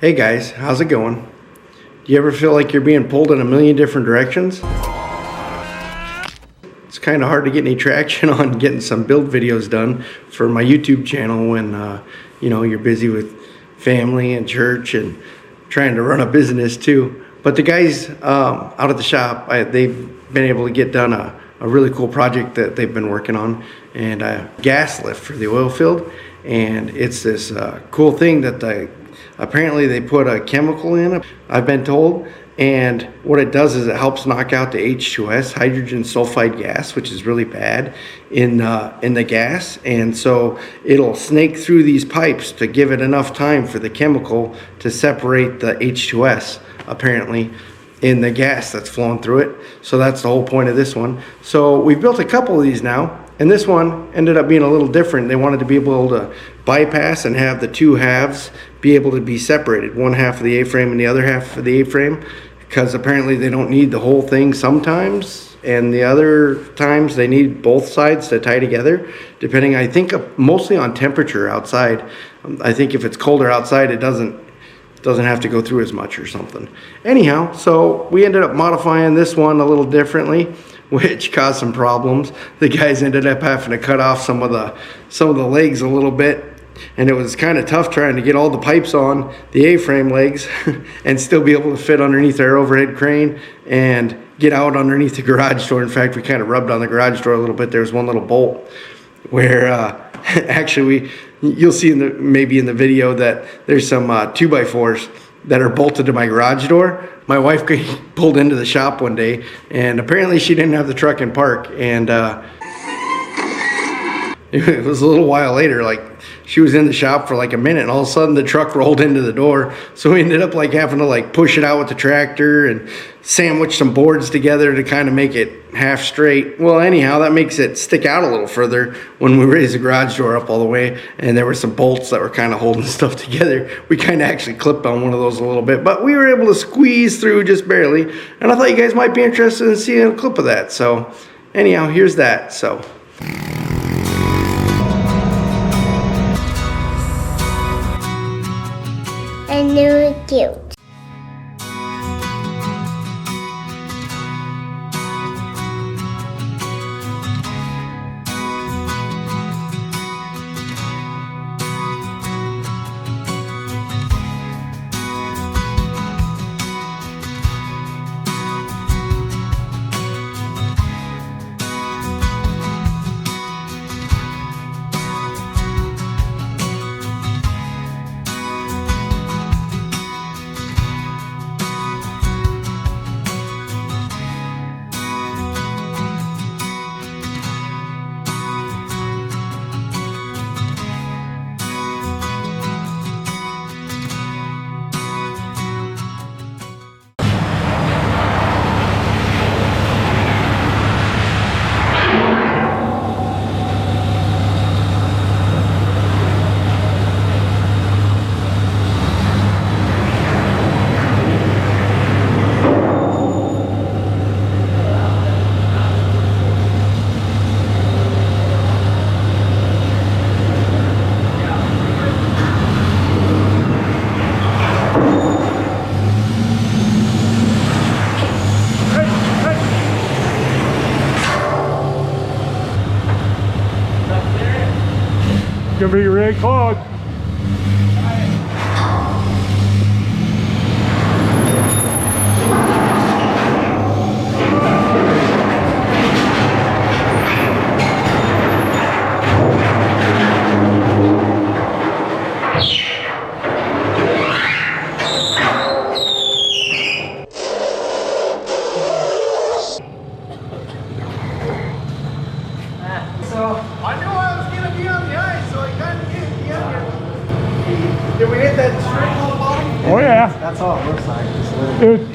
Hey guys, how's it going? Do you ever feel like you're being pulled in a million different directions? It's kind of hard to get any traction on getting some build videos done for my YouTube channel when you're busy with family and church and trying to run a business too. But the guys out at the shop, they've been able to get done a really cool project that they've been working on, and a gas lift for the oil field. And it's this cool thing that apparently they put a chemical in, I've been told, and what it does is it helps knock out the H2S, hydrogen sulfide gas, which is really bad in the gas. And so it'll snake through these pipes to give it enough time for the chemical to separate the H2S, apparently, in the gas that's flowing through it. So that's the whole point of this one. So we've built a couple of these now, and this one ended up being a little different. They wanted to be able to bypass and have the two halves be able to be separated, one half of the A-frame and the other half of the A-frame, because apparently they don't need the whole thing sometimes, and the other times they need both sides to tie together, depending, I think, mostly on temperature outside. I think if it's colder outside, it doesn't have to go through as much or something. Anyhow, so we ended up modifying this one a little differently, which caused some problems. The guys ended up having to cut off some of the legs a little bit, and it was kind of tough trying to get all the pipes on the A-frame legs and still be able to fit underneath our overhead crane and get out underneath the garage door. In fact, we kind of rubbed on the garage door a little bit. There's one little bolt where actually you'll see maybe in the video that there's some 2x4s that are bolted to my garage door. My wife pulled into the shop one day, and apparently she didn't have the truck in park, and it was a little while later, like she was in the shop for like a minute, and all of a sudden the truck rolled into the door. So we ended up like having to like push it out with the tractor and sandwich some boards together to kind of make it half straight. Well, anyhow, that makes it stick out a little further when we raised the garage door up all the way, and there were some bolts that were kind of holding stuff together. We kind of actually clipped on one of those a little bit, but we were able to squeeze through just barely, and I thought you guys might be interested in seeing a clip of that. So anyhow, here's that. So I knew it cute. Gonna be red clog. did we hit that straight on the bottom? Oh yeah. That's all it looks like.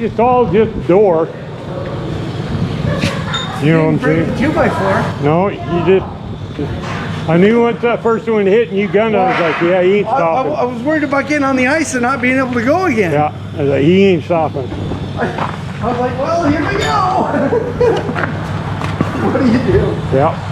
It's all just door. You know what I'm saying? 2x4. No, you just I knew once that first one hit and you gunned, I was like, yeah, he ain't stopping. I was worried about getting on the ice and not being able to go again. Yeah, I was like, he ain't stopping. I was like, well, here we go. What do you do? Yeah.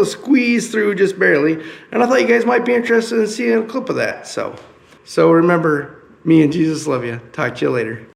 able to squeeze through just barely. And I thought you guys might be interested in seeing a clip of that. So remember, me and Jesus love you. Talk to you later.